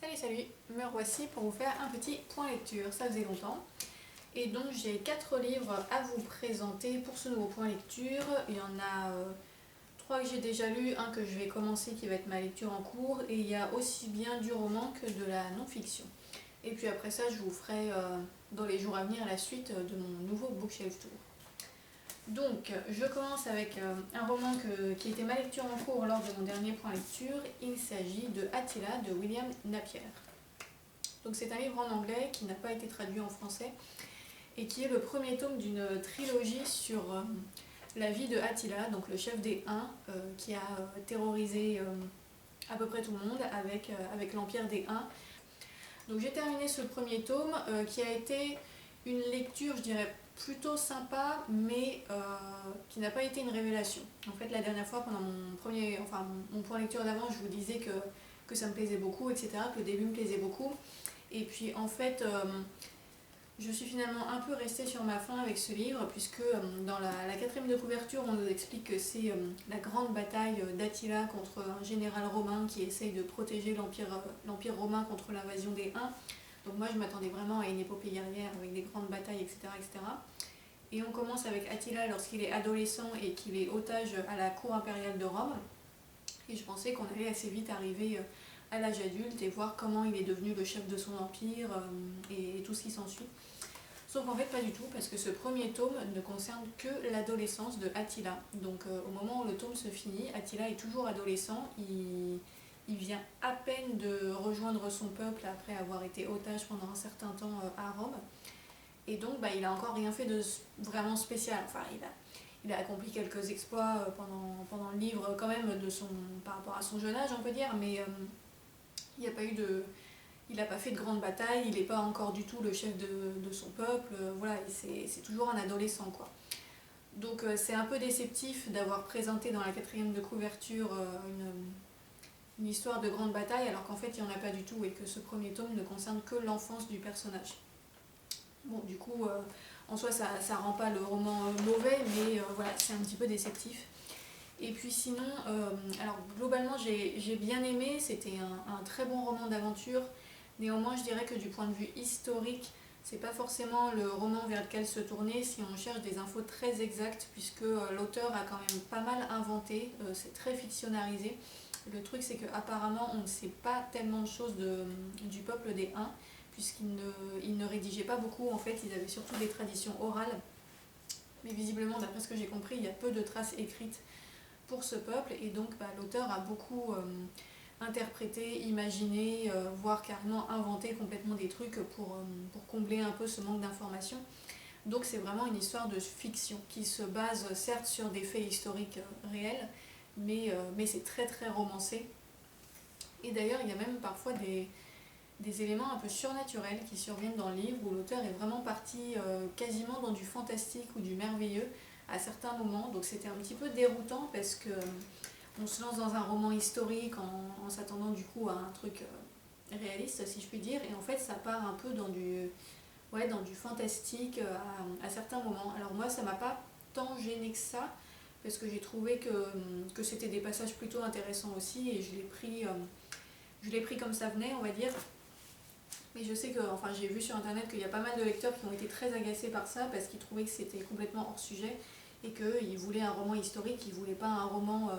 Allez salut, me revoici pour vous faire un petit point lecture, ça faisait longtemps. Et donc j'ai 4 livres à vous présenter pour ce nouveau point lecture. Il y en a 3 que j'ai déjà lus, un que je vais commencer qui va être ma lecture en cours, et il y a aussi bien du roman que de la non-fiction. Et puis après ça je vous ferai dans les jours à venir la suite de mon nouveau bookshelf tour. Donc, je commence avec un roman qui était ma lecture en cours lors de mon dernier point lecture. Il s'agit de Attila de William Napier. Donc c'est un livre en anglais qui n'a pas été traduit en français et qui est le premier tome d'une trilogie sur la vie de Attila, donc le chef des Huns, qui a terrorisé à peu près tout le monde avec l'empire des Huns. Donc j'ai terminé ce premier tome qui a été une lecture, je dirais, plutôt sympa, mais qui n'a pas été une révélation. En fait, la dernière fois, pendant mon point lecture d'avant, je vous disais que ça me plaisait beaucoup, etc., que le début me plaisait beaucoup. Et puis, en fait, je suis finalement un peu restée sur ma faim avec ce livre, puisque dans la quatrième de couverture, on nous explique que c'est la grande bataille d'Attila contre un général romain qui essaye de protéger l'empire romain contre l'invasion des Huns. Donc moi je m'attendais vraiment à une épopée guerrière avec des grandes batailles, etc., etc. Et on commence avec Attila lorsqu'il est adolescent et qu'il est otage à la cour impériale de Rome. Et je pensais qu'on allait assez vite arriver à l'âge adulte et voir comment il est devenu le chef de son empire et tout ce qui s'ensuit. Sauf qu'en fait pas du tout, parce que ce premier tome ne concerne que l'adolescence de Attila. Donc au moment où le tome se finit, Attila est toujours adolescent, il vient à peine de rejoindre son peuple après avoir été otage pendant un certain temps à Rome. Et donc il a encore rien fait de vraiment spécial. Enfin, il a accompli quelques exploits pendant le livre quand même par rapport à son jeune âge, on peut dire, mais il n'y a pas eu de... Il n'a pas fait de grandes batailles, il n'est pas encore du tout le chef de son peuple, voilà, c'est toujours un adolescent, quoi. Donc c'est un peu déceptif d'avoir présenté dans la quatrième de couverture une histoire de grande bataille, alors qu'en fait il n'y en a pas du tout et que ce premier tome ne concerne que l'enfance du personnage. Bon, du coup, en soi ça rend pas le roman mauvais, mais voilà, c'est un petit peu déceptif. Et puis sinon, alors globalement j'ai bien aimé, c'était un très bon roman d'aventure. Néanmoins, je dirais que du point de vue historique, c'est pas forcément le roman vers lequel se tourner si on cherche des infos très exactes, puisque l'auteur a quand même pas mal inventé, c'est très fictionnalisé. Le truc, c'est qu'apparemment, on ne sait pas tellement de choses du peuple des Huns, puisqu'ils ne rédigeaient pas beaucoup, en fait, ils avaient surtout des traditions orales. Mais visiblement, d'après ce que j'ai compris, il y a peu de traces écrites pour ce peuple, et donc l'auteur a beaucoup interprété, imaginé, voire carrément inventé complètement des trucs pour combler un peu ce manque d'informations. Donc c'est vraiment une histoire de fiction qui se base certes sur des faits historiques réels, mais c'est très très romancé. Et d'ailleurs il y a même parfois des éléments un peu surnaturels qui surviennent dans le livre, où l'auteur est vraiment parti quasiment dans du fantastique ou du merveilleux à certains moments. Donc c'était un petit peu déroutant parce que on se lance dans un roman historique en s'attendant du coup à un truc réaliste, si je puis dire, et en fait ça part un peu dans du fantastique à certains moments. Alors moi ça m'a pas tant gêné que ça, parce que j'ai trouvé que c'était des passages plutôt intéressants aussi, et je l'ai pris comme ça venait, on va dire. Mais je sais que, enfin j'ai vu sur internet qu'il y a pas mal de lecteurs qui ont été très agacés par ça, parce qu'ils trouvaient que c'était complètement hors sujet, et qu'ils voulaient un roman historique, ils voulaient pas un roman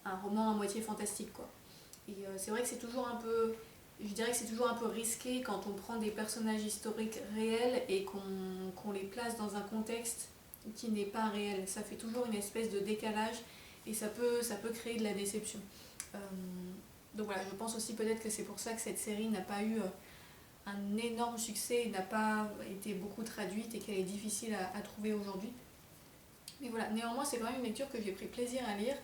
à moitié fantastique, quoi. Et c'est vrai que c'est toujours un peu, je dirais que c'est toujours un peu risqué quand on prend des personnages historiques réels et qu'on les place dans un contexte qui n'est pas réel. Ça fait toujours une espèce de décalage, et ça peut créer de la déception. Donc voilà, je pense aussi peut-être que c'est pour ça que cette série n'a pas eu un énorme succès, n'a pas été beaucoup traduite, et qu'elle est difficile à trouver aujourd'hui. Mais voilà, néanmoins c'est quand même une lecture que j'ai pris plaisir à lire.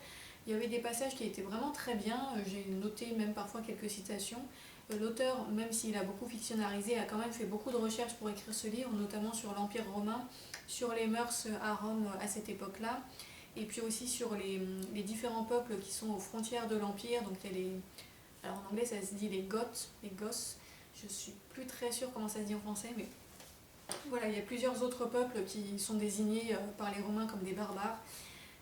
Il y avait des passages qui étaient vraiment très bien, j'ai noté même parfois quelques citations. L'auteur, même s'il a beaucoup fictionnalisé, a quand même fait beaucoup de recherches pour écrire ce livre, notamment sur l'Empire romain, sur les mœurs à Rome à cette époque-là, et puis aussi sur les différents peuples qui sont aux frontières de l'Empire. Donc il y a alors en anglais ça se dit les Goths, les Goths, je suis plus très sûre comment ça se dit en français, mais voilà, il y a plusieurs autres peuples qui sont désignés par les Romains comme des barbares.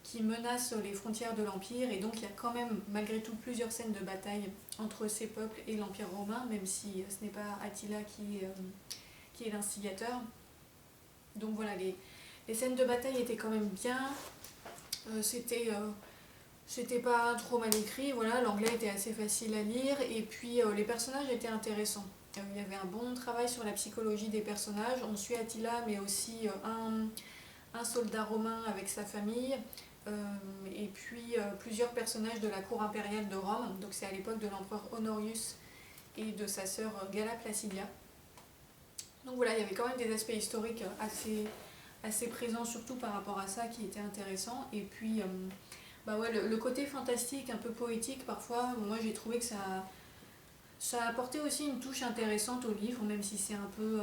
qui menace les frontières de l'Empire, et donc il y a quand même malgré tout plusieurs scènes de bataille entre ces peuples et l'Empire romain, même si ce n'est pas Attila qui est l'instigateur. Donc voilà, les scènes de bataille étaient quand même bien, c'était pas trop mal écrit, voilà, l'anglais était assez facile à lire, et puis les personnages étaient intéressants. Il y avait un bon travail sur la psychologie des personnages. On suit Attila, mais aussi un soldat romain avec sa famille, et puis plusieurs personnages de la cour impériale de Rome. Donc c'est à l'époque de l'empereur Honorius et de sa sœur Galla Placidia. Donc voilà, il y avait quand même des aspects historiques assez présents, surtout par rapport à ça, qui étaient intéressants. Et puis bah ouais, le côté fantastique, un peu poétique parfois, moi j'ai trouvé que ça a apporté aussi une touche intéressante au livre, même si c'est un peu,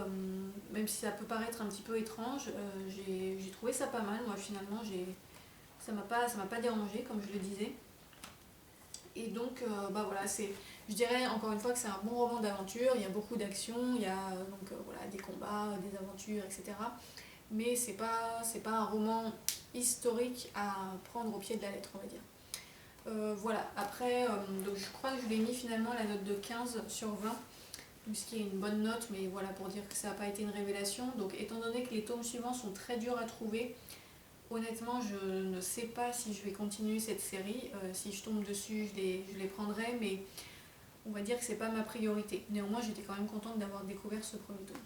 même si ça peut paraître un petit peu étrange. J'ai trouvé ça pas mal, moi finalement, ça m'a pas dérangé comme je le disais. Et donc bah voilà, je dirais encore une fois que c'est un bon roman d'aventure. Il y a beaucoup d'action, il y a donc voilà, des combats, des aventures, etc. Mais c'est pas un roman historique à prendre au pied de la lettre, on va dire. Voilà, après, donc je crois que je lui ai mis finalement la note de 15 sur 20, ce qui est une bonne note, mais voilà, pour dire que ça n'a pas été une révélation. Donc étant donné que les tomes suivants sont très durs à trouver, honnêtement je ne sais pas si je vais continuer cette série. Si je tombe dessus, je les prendrai, mais on va dire que c'est pas ma priorité. Néanmoins, j'étais quand même contente d'avoir découvert ce premier tome.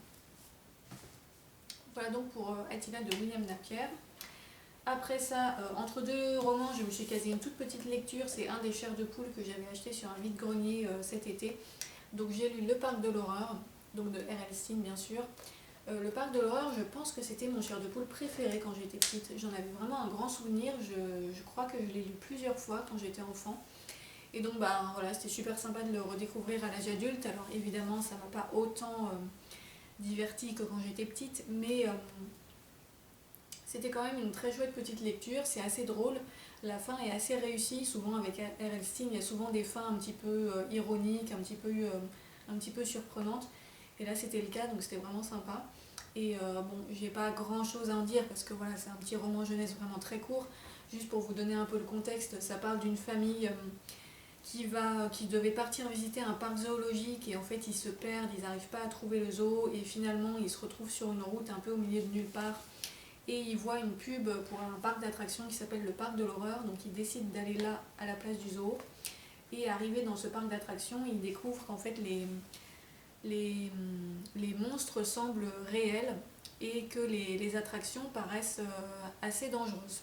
Voilà donc pour Attila de William Napier. Après ça, entre deux romans, je me suis casé une toute petite lecture. C'est un des chairs de poule que j'avais acheté sur un vide-grenier cet été. Donc j'ai lu Le Parc de l'Horreur, donc de R.L. Stine bien sûr. Le Parc de l'Horreur, je pense que c'était mon chair de poule préféré quand j'étais petite. J'en avais vraiment un grand souvenir. Je crois que je l'ai lu plusieurs fois quand j'étais enfant. Et donc bah, voilà, c'était super sympa de le redécouvrir à l'âge adulte. Alors évidemment, ça m'a pas autant divertie que quand j'étais petite, mais c'était quand même une très chouette petite lecture. C'est assez drôle, la fin est assez réussie. Souvent avec R.L. Stine, il y a souvent des fins un petit peu ironiques, un petit peu surprenantes. Et là c'était le cas, donc c'était vraiment sympa. Et bon, j'ai pas grand chose à en dire parce que voilà, c'est un petit roman jeunesse vraiment très court. Juste pour vous donner un peu le contexte, ça parle d'une famille qui devait partir visiter un parc zoologique, et en fait ils se perdent, ils n'arrivent pas à trouver le zoo, et finalement ils se retrouvent sur une route un peu au milieu de nulle part, et ils voient une pub pour un parc d'attractions qui s'appelle le Parc de l'Horreur. Donc ils décident d'aller là à la place du zoo, et arrivés dans ce parc d'attractions, ils découvrent qu'en fait les monstres semblent réels, et que les attractions paraissent assez dangereuses.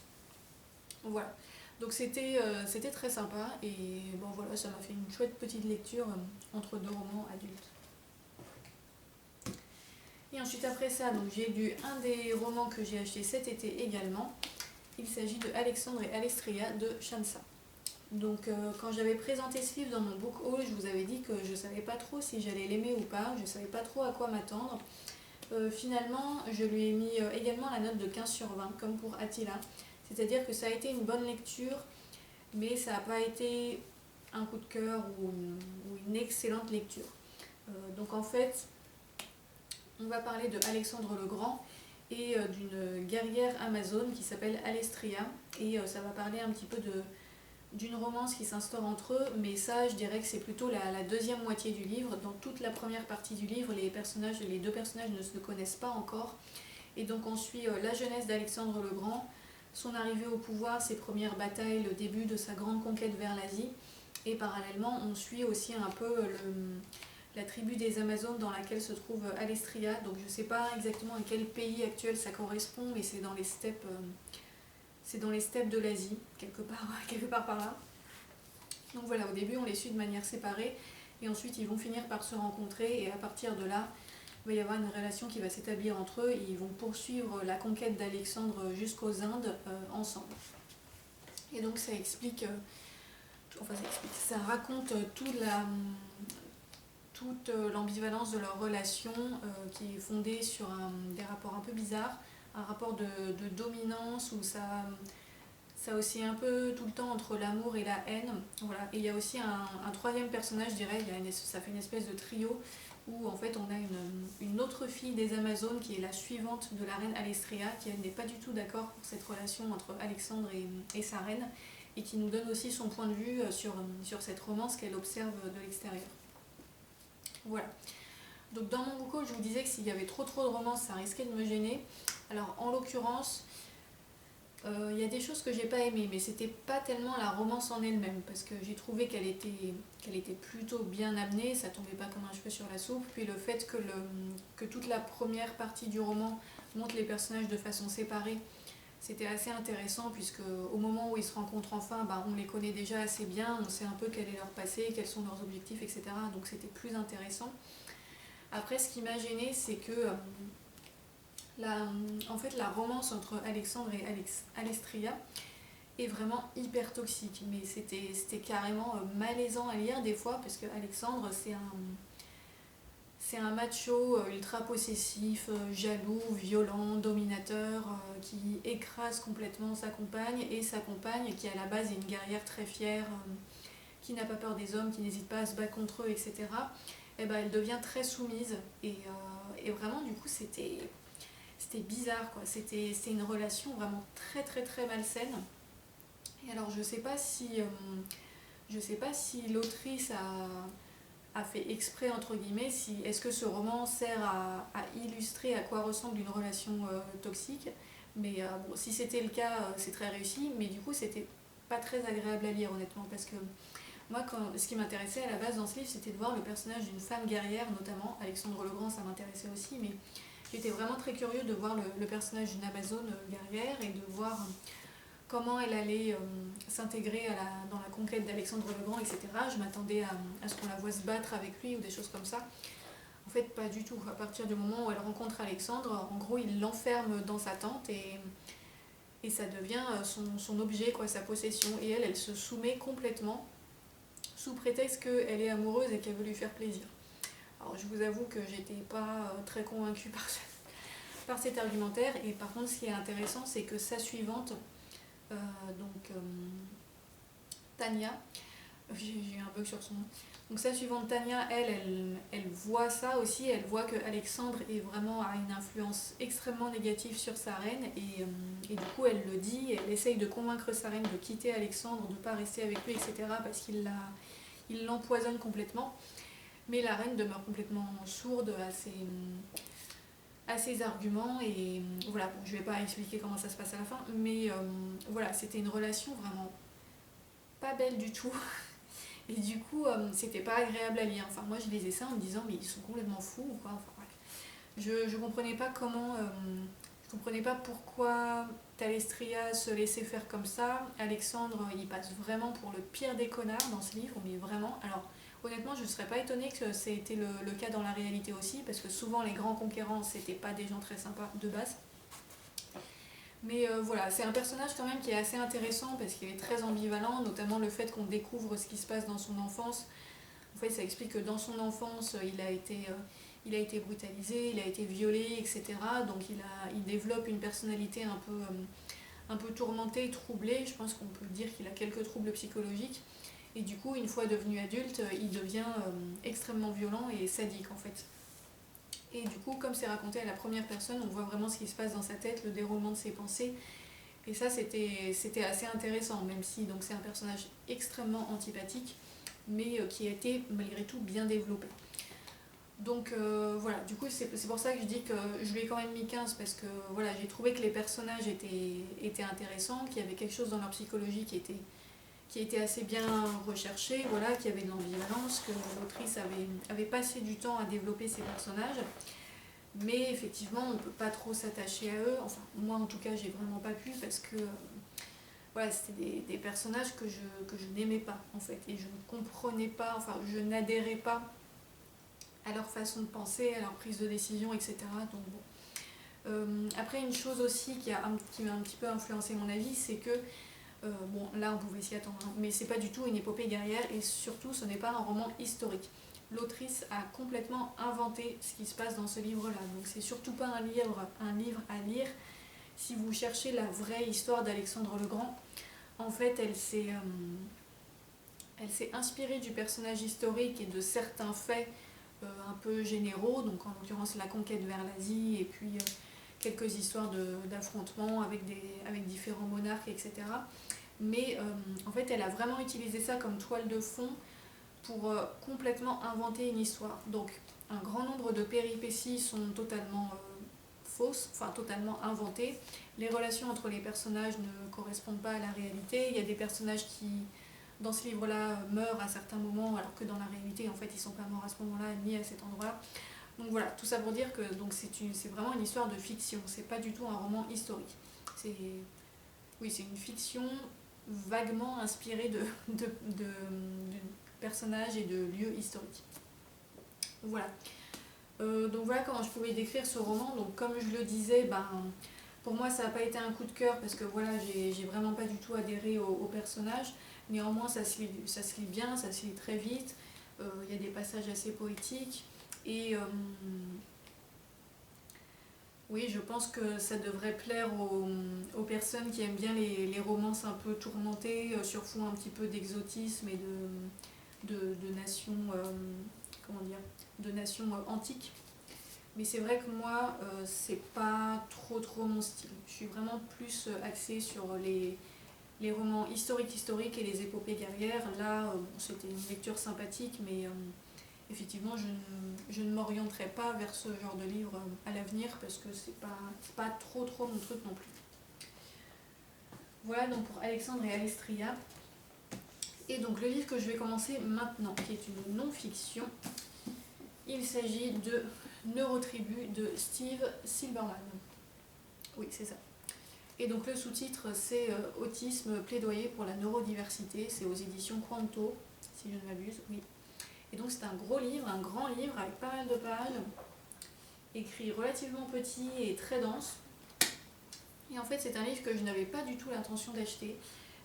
Voilà. Donc c'était très sympa, et bon voilà, ça m'a fait une chouette petite lecture entre deux romans adultes. Et ensuite après ça, donc j'ai lu un des romans que j'ai acheté cet été également. Il s'agit de Alexandre et Alestria de Shansa. Donc quand j'avais présenté ce livre dans mon book haul, je vous avais dit que je ne savais pas trop si j'allais l'aimer ou pas, je ne savais pas trop à quoi m'attendre. Finalement, je lui ai mis également la note de 15 sur 20, comme pour Attila. C'est-à-dire que ça a été une bonne lecture, mais ça n'a pas été un coup de cœur ou une excellente lecture. Donc en fait, on va parler de Alexandre le Grand et d'une guerrière amazone qui s'appelle Alestria, et ça va parler un petit peu d'une romance qui s'instaure entre eux, mais ça je dirais que c'est plutôt la deuxième moitié du livre. Dans toute la première partie du livre, les deux personnages ne se connaissent pas encore, et donc on suit la jeunesse d'Alexandre le Grand, son arrivée au pouvoir, ses premières batailles, le début de sa grande conquête vers l'Asie, et parallèlement on suit aussi un peu la tribu des Amazones dans laquelle se trouve Alestria. Donc je ne sais pas exactement à quel pays actuel ça correspond, mais c'est dans les steppes de l'Asie, quelque part par là. Donc voilà, au début on les suit de manière séparée, et ensuite ils vont finir par se rencontrer, et à partir de là, il va y avoir une relation qui va s'établir entre eux, et ils vont poursuivre la conquête d'Alexandre jusqu'aux Indes ensemble. Et donc ça explique, ça raconte toute l'ambivalence de leur relation, qui est fondée sur des rapports un peu bizarres, un rapport de dominance où ça ça oscille un peu tout le temps entre l'amour et la haine. Voilà. Et il y a aussi un troisième personnage, je dirais, ça fait une espèce de trio où en fait on a une autre fille des Amazones qui est la suivante de la reine Alestria, qui elle n'est pas du tout d'accord pour cette relation entre Alexandre et sa reine, et qui nous donne aussi son point de vue sur cette romance qu'elle observe de l'extérieur. Voilà. Donc dans mon bouquin, je vous disais que s'il y avait trop de romance, ça risquait de me gêner. Alors en l'occurrence, il y a des choses que j'ai pas aimées, mais c'était pas tellement la romance en elle-même, parce que j'ai trouvé qu'elle était plutôt bien amenée, ça tombait pas comme un cheveu sur la soupe. Puis le fait que toute la première partie du roman montre les personnages de façon séparée, c'était assez intéressant, puisque au moment où ils se rencontrent enfin, on les connaît déjà assez bien, on sait un peu quel est leur passé, quels sont leurs objectifs, etc. Donc c'était plus intéressant. Après, ce qui m'a gênée, c'est que en fait, la romance entre Alexandre et Alestria est vraiment hyper toxique. Mais c'était carrément malaisant à lire des fois, parce que Alexandre, c'est un macho ultra possessif, jaloux, violent, dominateur, qui écrase complètement sa compagne, et sa compagne qui à la base est une guerrière très fière, qui n'a pas peur des hommes, qui n'hésite pas à se battre contre eux, etc. Et elle devient très soumise, et vraiment du coup c'était bizarre, quoi. C'était une relation vraiment très très très malsaine. Et alors je sais pas si l'autrice a fait exprès entre guillemets, est-ce que ce roman sert à illustrer à quoi ressemble une relation toxique. Mais bon, si c'était le cas, c'est très réussi, mais du coup c'était pas très agréable à lire honnêtement, parce que moi, ce qui m'intéressait à la base dans ce livre, c'était de voir le personnage d'une femme guerrière, notamment Alexandre le Grand, ça m'intéressait aussi, mais j'étais vraiment très curieux de voir le personnage d'une Amazone guerrière, et de voir comment elle allait s'intégrer dans la conquête d'Alexandre le Grand, etc. Je m'attendais à ce qu'on la voie se battre avec lui ou des choses comme ça. En fait, pas du tout. À partir du moment où elle rencontre Alexandre, en gros, il l'enferme dans sa tente, et ça devient son objet, quoi, sa possession. Et elle se soumet complètement, sous prétexte qu'elle est amoureuse et qu'elle veut lui faire plaisir. Alors je vous avoue que j'étais pas très convaincue par cet argumentaire, et par contre ce qui est intéressant, c'est que sa suivante, Tania, j'ai eu un bug sur son nom, donc sa suivante Tania, elle voit ça aussi, elle voit que Alexandre est vraiment a une influence extrêmement négative sur sa reine, et du coup elle le dit, elle essaye de convaincre sa reine de quitter Alexandre, de ne pas rester avec lui, etc. parce qu'il l'empoisonne complètement. Mais la reine demeure complètement sourde à ses arguments, et voilà, bon, je vais pas expliquer comment ça se passe à la fin, mais voilà, c'était une relation vraiment pas belle du tout, et du coup c'était pas agréable à lire. Enfin moi je lisais ça en me disant mais ils sont complètement fous ou quoi, enfin bref. Je comprenais pas je comprenais pas pourquoi Talestria se laissait faire comme ça. Alexandre, il passe vraiment pour le pire des connards dans ce livre, mais vraiment. Alors honnêtement, je ne serais pas étonnée que ça ait été le cas dans la réalité aussi, parce que souvent les grands conquérants, c'était pas des gens très sympas de base. Mais voilà, c'est un personnage quand même qui est assez intéressant, parce qu'il est très ambivalent, notamment le fait qu'on découvre ce qui se passe dans son enfance. En fait, ça explique que dans son enfance, il a été brutalisé, il a été violé, etc. Donc il développe une personnalité un peu tourmentée, troublée. Je pense qu'on peut dire qu'il a quelques troubles psychologiques. Et du coup, une fois devenu adulte, il devient extrêmement violent et sadique en fait. Et du coup, comme c'est raconté à la première personne, on voit vraiment ce qui se passe dans sa tête, le déroulement de ses pensées. Et ça, c'était assez intéressant, même si donc c'est un personnage extrêmement antipathique, mais qui a été malgré tout bien développé. Donc voilà, du coup c'est pour ça que je dis que je lui ai quand même mis 15, parce que voilà, j'ai trouvé que les personnages étaient intéressants, qu'il y avait quelque chose dans leur psychologie qui était assez bien recherché, voilà, qu'il y avait de l'ambivalence, que l'autrice avait passé du temps à développer ses personnages. Mais effectivement, on ne peut pas trop s'attacher à eux. Enfin, moi en tout cas, j'ai vraiment pas pu, parce que voilà, c'était des personnages que je n'aimais pas en fait. Et je ne comprenais pas, enfin, je n'adhérais pas à leur façon de penser, à leur prise de décision, etc. Donc bon. Après, une chose aussi qui m'a un petit peu influencé mon avis, c'est que bon, là on pouvait s'y attendre, hein, mais c'est pas du tout une épopée guerrière, et surtout ce n'est pas un roman historique. L'autrice a complètement inventé ce qui se passe dans ce livre-là, donc c'est surtout pas un livre à lire si vous cherchez la vraie histoire d'Alexandre le Grand. En fait, elle s'est inspirée du personnage historique et de certains faits un peu généraux, donc en l'occurrence la conquête vers l'Asie et puis quelques histoires d'affrontements avec différents monarques, etc. Mais en fait, elle a vraiment utilisé ça comme toile de fond pour complètement inventer une histoire. Donc, un grand nombre de péripéties sont totalement fausses, enfin totalement inventées. Les relations entre les personnages ne correspondent pas à la réalité. Il y a des personnages qui, dans ce livre-là, meurent à certains moments, alors que dans la réalité, en fait, ils ne sont pas morts à ce moment-là, ni à cet endroit-là. Donc voilà, tout ça pour dire que c'est vraiment une histoire de fiction, c'est pas du tout un roman historique. Oui, c'est une fiction vaguement inspirée de personnages et de lieux historiques. Voilà. Donc voilà comment je pouvais décrire ce roman. Donc comme je le disais, pour moi ça n'a pas été un coup de cœur parce que voilà, j'ai vraiment pas du tout adhéré au personnage. Néanmoins ça se lit bien, ça se lit très vite. Il y a des passages assez poétiques. Et oui, je pense que ça devrait plaire aux personnes qui aiment bien les romances un peu tourmentées, sur fond un petit peu d'exotisme et de nations, comment dire, de nations antiques. Mais c'est vrai que moi, c'est pas trop mon style. Je suis vraiment plus axée sur les romans historiques et les épopées guerrières. Là, c'était une lecture sympathique, mais effectivement, je ne m'orienterai pas vers ce genre de livre à l'avenir parce que c'est pas trop mon truc non plus. Voilà donc pour Alexandre et Alestria. Et donc le livre que je vais commencer maintenant, qui est une non-fiction, il s'agit de Neurotribu de Steve Silberman. Oui, c'est ça. Et donc le sous-titre c'est Autisme, plaidoyer pour la neurodiversité. C'est aux éditions Quanto, si je ne m'abuse, oui. Et donc c'est un gros livre, un grand livre avec pas mal de pages, écrit relativement petit et très dense. Et en fait c'est un livre que je n'avais pas du tout l'intention d'acheter,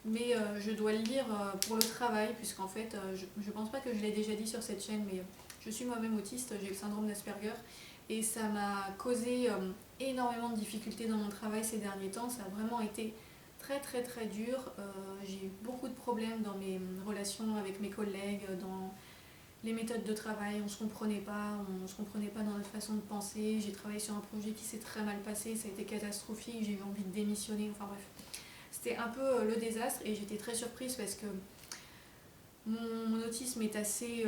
mais je dois le lire pour le travail, puisqu'en fait je pense pas que je l'ai déjà dit sur cette chaîne, mais je suis moi-même autiste, j'ai le syndrome d'Asperger, et ça m'a causé énormément de difficultés dans mon travail ces derniers temps. Ça a vraiment été très dur. J'ai eu beaucoup de problèmes dans mes relations avec mes collègues, dans les méthodes de travail, on ne se comprenait pas dans notre façon de penser. J'ai travaillé sur un projet qui s'est très mal passé, ça a été catastrophique, j'ai eu envie de démissionner, enfin bref. C'était un peu le désastre et j'étais très surprise parce que mon autisme est assez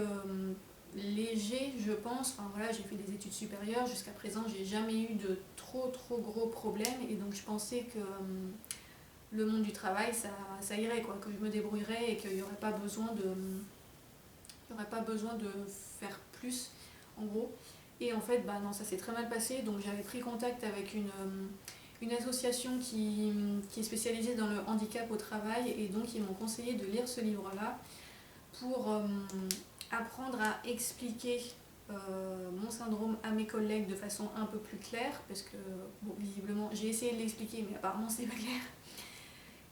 léger, je pense. Enfin voilà, j'ai fait des études supérieures, jusqu'à présent j'ai jamais eu de trop gros problèmes et donc je pensais que le monde du travail ça irait quoi, que je me débrouillerais et qu'il n'y aurait pas besoin de faire plus en gros. Et en fait non, ça s'est très mal passé, donc j'avais pris contact avec une association qui est spécialisée dans le handicap au travail et donc ils m'ont conseillé de lire ce livre là pour apprendre à expliquer mon syndrome à mes collègues de façon un peu plus claire, parce que bon, visiblement j'ai essayé de l'expliquer mais apparemment c'est pas clair.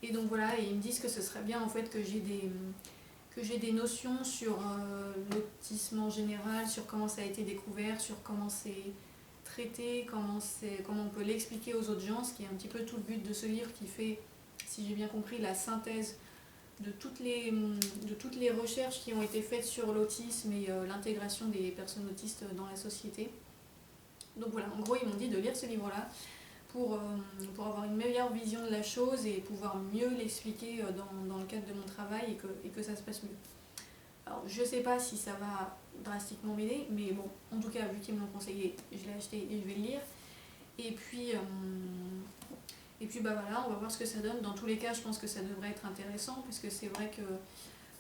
Et donc voilà, et ils me disent que ce serait bien en fait que j'ai des notions sur l'autisme en général, sur comment ça a été découvert, sur comment c'est traité, comment on peut l'expliquer aux autres gens, ce qui est un petit peu tout le but de ce livre qui fait, si j'ai bien compris, la synthèse de toutes les recherches qui ont été faites sur l'autisme et l'intégration des personnes autistes dans la société. Donc voilà, en gros ils m'ont dit de lire ce livre-là pour avoir une meilleure vision de la chose et pouvoir mieux l'expliquer dans le cadre de mon travail et que ça se passe mieux. Alors je sais pas si ça va drastiquement m'aider, mais bon, en tout cas vu qu'ils me l'ont conseillé, je l'ai acheté et je vais le lire. Et puis voilà, on va voir ce que ça donne. Dans tous les cas, je pense que ça devrait être intéressant, parce que c'est vrai que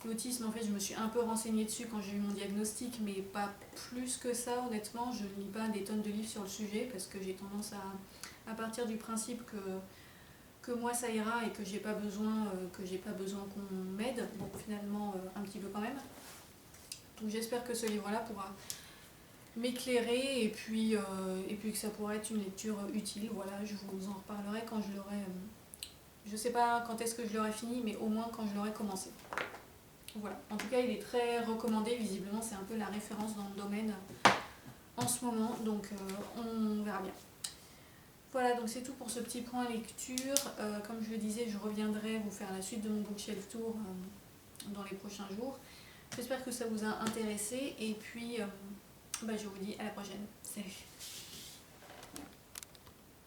l'autisme, en fait, je me suis un peu renseignée dessus quand j'ai eu mon diagnostic, mais pas plus que ça, honnêtement. Je ne lis pas des tonnes de livres sur le sujet, parce que j'ai tendance à partir du principe que moi ça ira et que j'ai pas besoin qu'on m'aide. Donc finalement, un petit peu quand même. Donc j'espère que ce livre-là pourra m'éclairer et puis que ça pourra être une lecture utile. Voilà, je vous en reparlerai quand je l'aurai. Je sais pas quand est-ce que je l'aurai fini, mais au moins quand je l'aurai commencé. Voilà. En tout cas, il est très recommandé. Visiblement, c'est un peu la référence dans le domaine en ce moment, donc on verra bien. Voilà, donc c'est tout pour ce petit point lecture. Comme je le disais, je reviendrai vous faire la suite de mon bookshelf tour dans les prochains jours. J'espère que ça vous a intéressé et puis je vous dis à la prochaine. Salut!